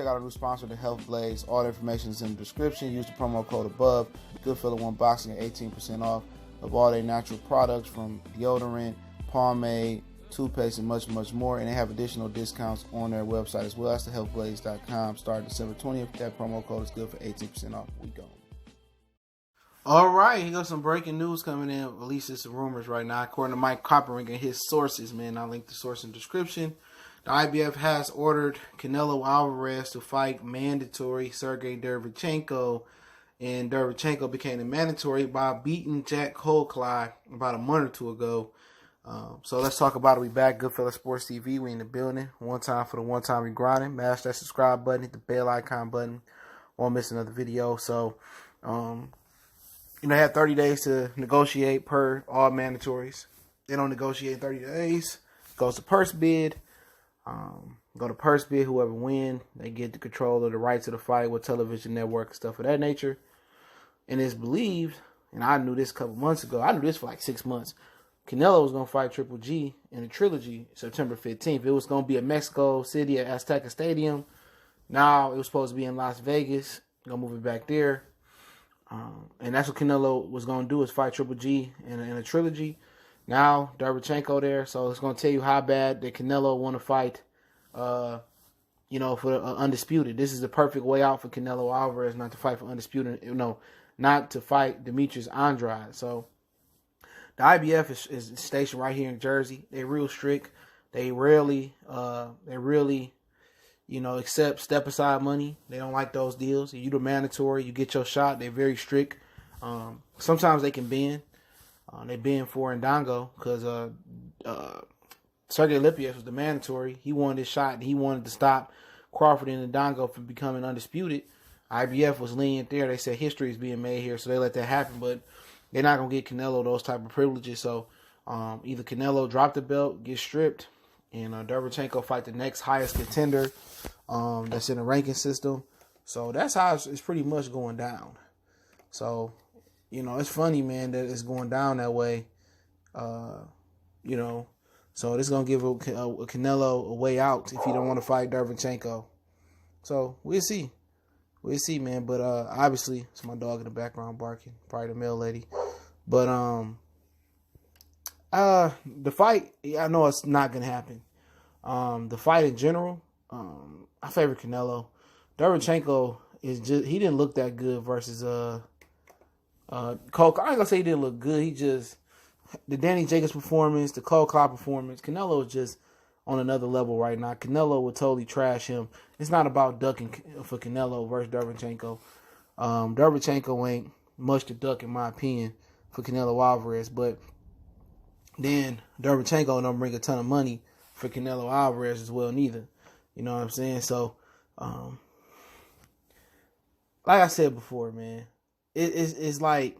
check out our new sponsor, the Health Blaze. All the information is in the description. Use the promo code above. Goodfellow One Boxing at 18% off of all their natural products from deodorant, pomade, toothpaste, and much, much more. And they have additional discounts on their website as well. That's thehealthblaze.com. Starting December 20th. That promo code is good for 18% off. We go. All right, here goes some breaking news coming in. At least it's some rumors right now. According to Mike Coppering and his sources, man, I'll link the source in the description. The IBF has ordered Canelo Alvarez to fight mandatory Serhiy Derevianchenko, and Derevianchenko became a mandatory by beating Jack Colclough about a month or two ago. So let's talk about it. We back, Goodfellow Sports TV. We in the building. One time for the one time we grinding. Mash that subscribe button, hit the bell icon button. Won't miss another video. So, they have 30 days to negotiate per all mandatories. They don't negotiate in 30 days. Goes to purse bid. Go to purse bid. Whoever win, they get the control of the rights of the fight with television network and stuff of that nature. And it's believed, and I knew this a couple months ago. I knew this for like 6 months. Canelo was going to fight Triple G in a trilogy September 15th. It was going to be at Mexico City at Azteca Stadium. Now it was supposed to be in Las Vegas. Going to move it back there. And that's what Canelo was going to do, is fight Triple G in a trilogy. Now, Derevianchenko there, so it's going to tell you how bad that Canelo want to fight, for Undisputed. This is the perfect way out for Canelo Alvarez, not to fight for Undisputed, not to fight Demetrius Andrade. So, the IBF is stationed right here in Jersey. They're real strict. They really, accept step-aside money. They don't like those deals. You do mandatory, you get your shot. They're very strict. Sometimes they can bend. They bend for Ndango because Sergey Lipiev was the mandatory. He wanted his shot, and he wanted to stop Crawford and Ndango from becoming undisputed. IBF was lenient there. They said history is being made here, so they let that happen. But they're not going to get Canelo those type of privileges. So either Canelo drop the belt, get stripped, and Derevianchenko fight the next highest contender that's in the ranking system. So that's how it's pretty much going down. So, it's funny, man, that it's going down that way. So this is going to give a Canelo a way out if he don't want to fight Derevianchenko. So we'll see. We'll see, man. But obviously, it's my dog in the background barking. Probably the mail lady. But the fight, I know it's not going to happen. The fight in general, I favor Canelo. Derevianchenko he didn't look that good versus Cole. I ain't gonna say he didn't look good. He just, the Danny Jacobs performance, the Colclough performance, Canelo is just on another level right now. Canelo would totally trash him. It's not about ducking for Canelo versus Derevianchenko. Derevianchenko ain't much to duck, in my opinion, for Canelo Alvarez. But then Derevianchenko don't bring a ton of money for Canelo Alvarez as well, neither. You know what I'm saying? So, like I said before, man, it's like,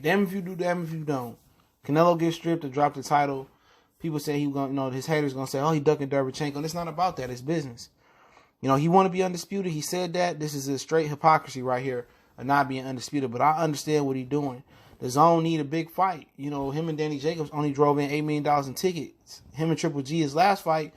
damn if you do, damn if you don't. Canelo gets stripped and dropped the title. People say he gonna, his haters gonna say, oh, he ducking Derevianchenko. And it's not about that. It's business. He want to be undisputed. He said that. This is a straight hypocrisy right here of not being undisputed. But I understand what he's doing. The Zone need a big fight. Him and Danny Jacobs only drove in $8 million in tickets. Him and Triple G, his last fight,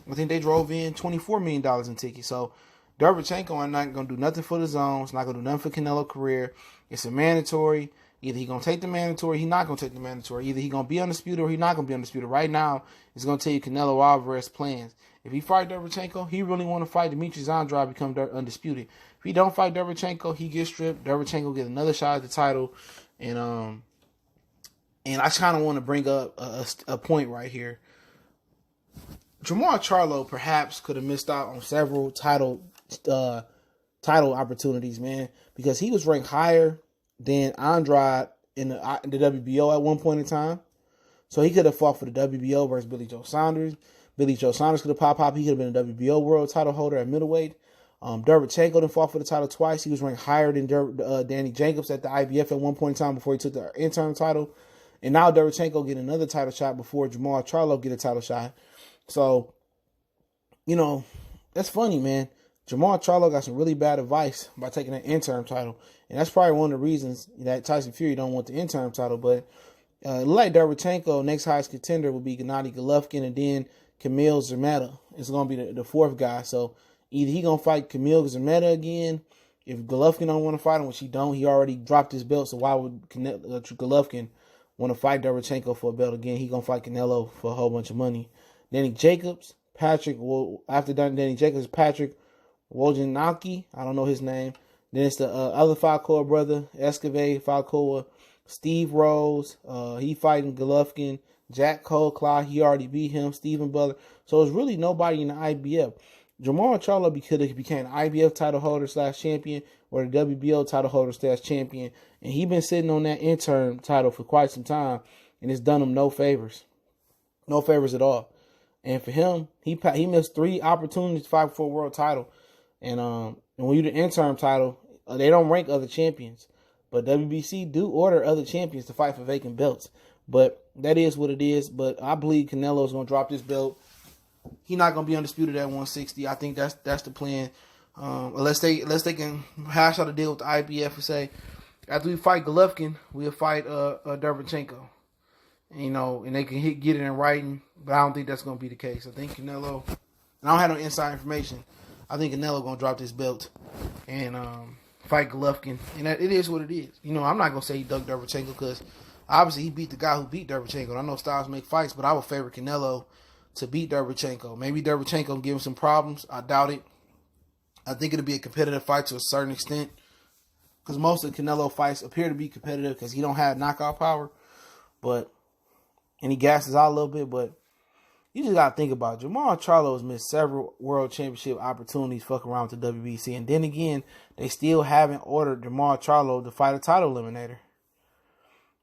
I think they drove in $24 million in tickets. So Derevianchenko are not going to do nothing for the Zone. It's not going to do nothing for Canelo's career. It's a mandatory. Either he's going to take the mandatory, he's not going to take the mandatory. Either he's going to be undisputed or he's not going to be undisputed. Right now, it's going to tell you Canelo Alvarez plans. If he fight Derevianchenko, he really want to fight Demetrius Andrade, become undisputed. If he don't fight Derevianchenko, he gets stripped. Derevianchenko get another shot at the title. And I kind of want to bring up a point right here. Jermall Charlo perhaps could have missed out on several title opportunities, man, because he was ranked higher than Andrade in the WBO at one point in time. So he could have fought for the WBO versus Billy Joe Saunders. Billy Joe Saunders could have popped up. He could have been a WBO world title holder at middleweight. Derevianchenko didn't fought for the title twice. He was ranked higher than Danny Jacobs at the IBF at one point in time before he took the interim title. And now Derevianchenko get another title shot before Jermall Charlo get a title shot. So, that's funny, man. Jermall Charlo got some really bad advice by taking an interim title. And that's probably one of the reasons that Tyson Fury don't want the interim title. But like Derevianchenko, next highest contender will be Gennady Golovkin, and then Kamil Zermatta is going to be the fourth guy. So Either he gonna fight Kamil Gazmeta again. If Golovkin don't want to fight him, which he don't, he already dropped his belt. So why would Golovkin want to fight Derevianchenko for a belt again? He gonna fight Canelo for a whole bunch of money. Danny Jacobs, after Danny Jacobs, Patrick Wojnarowski. I don't know his name. Then it's the other Falcoa brother, Escove Falcoa, Steve Rose. He fighting Golovkin. Jack Cole, he already beat him. Stephen Butler. So it's really nobody in the IBF. Jamal Charlo could have became an IBF title holder / champion or the WBO title holder / champion. And he been sitting on that interim title for quite some time. And it's done him no favors. No favors at all. And for him, he missed 3 opportunities to fight for a world title. And when you're the interim title, they don't rank other champions. But WBC do order other champions to fight for vacant belts. But that is what it is. But I believe Canelo's going to drop this belt. He's not going to be undisputed at 160. I think that's the plan. Unless they can hash out a deal with the IBF and say, after we fight Golovkin, we'll fight Derevianchenko. And they can get it in writing. But I don't think that's going to be the case. I think Canelo, and I don't have no inside information, I think Canelo going to drop this belt and fight Golovkin. And it is what it is. I'm not going to say he ducked Derevianchenko because obviously he beat the guy who beat Derevianchenko. I know styles make fights, but I would favor Canelo to beat Derevianchenko. Maybe Derevianchenko will give him some problems. I doubt it. I think it'll be a competitive fight to a certain extent because most of the Canelo fights appear to be competitive because he don't have knockout power, and he gasses out a little bit. But you just got to think about it. Jamal Charlo has missed several world championship opportunities fucking around with the WBC. And then again, they still haven't ordered Jamal Charlo to fight a title eliminator.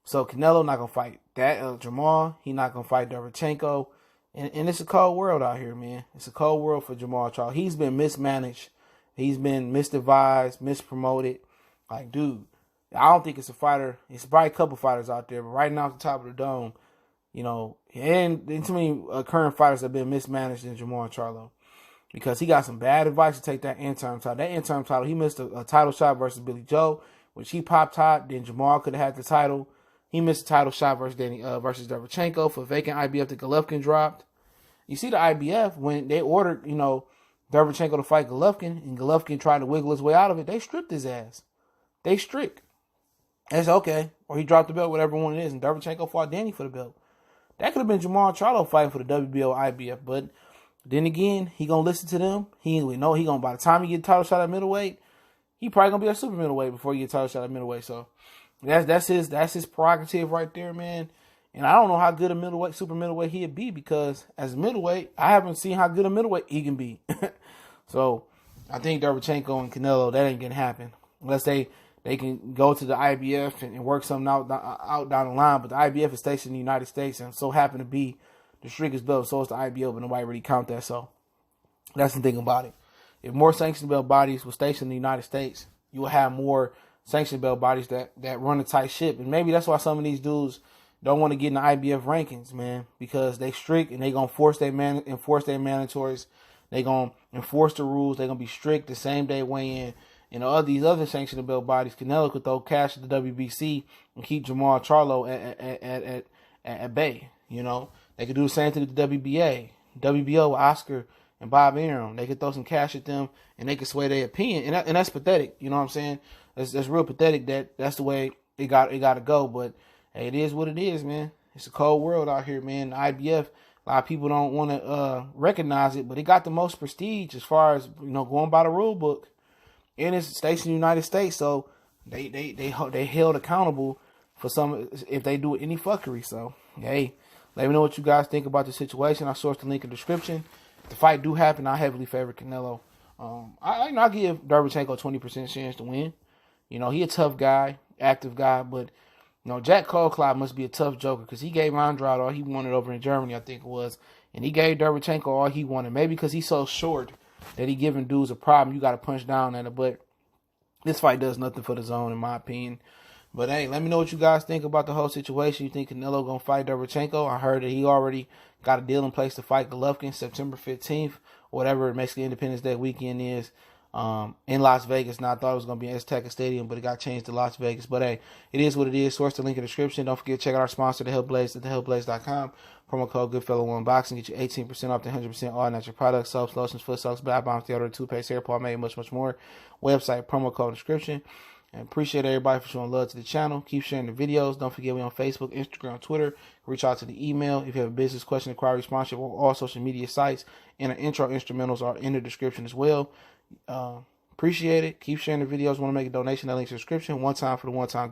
So Canelo not going to fight that Jamal. He not going to fight Derevianchenko. And it's a cold world out here, man. It's a cold world for Jamal Charlo. He's been mismanaged. He's been misadvised, mispromoted. Like, dude, I don't think it's a fighter. It's probably a couple fighters out there. But right now at the top of the dome, and too many current fighters have been mismanaged in Jamal Charlo. Because he got some bad advice to take that interim title. That interim title, he missed a title shot versus Billy Joe, which he popped hot. Then Jamal could have had the title. He missed a title shot versus Derevianchenko for vacant IBF that Golovkin dropped. You see the IBF, when they ordered, Derevianchenko to fight Golovkin, and Golovkin tried to wiggle his way out of it, they stripped his ass. They stripped. That's okay. Or he dropped the belt, whatever one it is, and Derevianchenko fought Danny for the belt. That could have been Jamal Charlo fighting for the WBO IBF, but then again, he gonna listen to them. By the time he get a title shot at middleweight, he probably gonna be a super middleweight before he get a title shot at middleweight. So that's his prerogative right there, man. And I don't know how good a middleweight, super middleweight he'd be because as a middleweight, I haven't seen how good a middleweight he can be. So I think Derevianchenko and Canelo, that ain't gonna happen unless they can go to the IBF and work something out down the line. But the IBF is stationed in the United States and so happen to be the strictest belt. So is the IBO, but nobody really count that. So that's the thing about it. If more sanctioned belt bodies were stationed in the United States, you will have more sanctioned belt bodies that run a tight ship. And maybe that's why some of these dudes don't want to get in the IBF rankings, man, because they strict and they gonna enforce their mandatories. They gonna enforce the rules. They gonna be strict the same day weigh in. And all these other sanctioned belt bodies, Canelo could throw cash at the WBC and keep Jamal Charlo at bay. They could do the same thing with the WBA, WBO with Oscar and Bob Arum. They could throw some cash at them and they could sway their opinion. And that's pathetic. You know what I'm saying? That's real pathetic. That's the way it got to go. But hey, it is what it is, man. It's a cold world out here, man. The IBF, a lot of people don't want to recognize it, but it got the most prestige as far as going by the rule book. And it's stationed in the United States, so they held accountable for some if they do any fuckery. So hey, let me know what you guys think about the situation. I sourced the link in the description. If the fight do happen, I heavily favor Canelo. I give Derevianchenko a 20% chance to win. He a tough guy, active guy, but Jack Cole must be a tough joker because he gave Andrade all he wanted over in Germany, I think it was, and he gave Derevianchenko all he wanted. Maybe because he's so short that he giving dudes a problem. You got to punch down at it, but this fight does nothing for the zone, in my opinion. But hey, let me know what you guys think about the whole situation. You think Canelo gonna fight Derevianchenko? I heard that he already got a deal in place to fight Golovkin September 15th, whatever Mexican Independence Day weekend is. in Las Vegas. Now I thought it was going to be in Azteca Stadium, but it got changed to Las Vegas. But hey, it is what it is. Source the link in the description. Don't forget to check out our sponsor, The Health Blaze, at thehellblaze.com. Promo code GoodFellow1Boxing. Get you 18% off the 100% all natural products, soaps, lotions, foot soaps, bath bombs, deodorant, toothpaste, hair pomade, much, much more. Website, promo code in the description. And appreciate everybody for showing love to the channel. Keep sharing the videos. Don't forget we on Facebook, Instagram, Twitter. Reach out to the email if you have a business question, inquiry, sponsorship, or all social media sites. And our intro instrumentals are in the description as well. Appreciate it. Keep sharing the videos. Want to make a donation? That link's in the description. One time for the one time.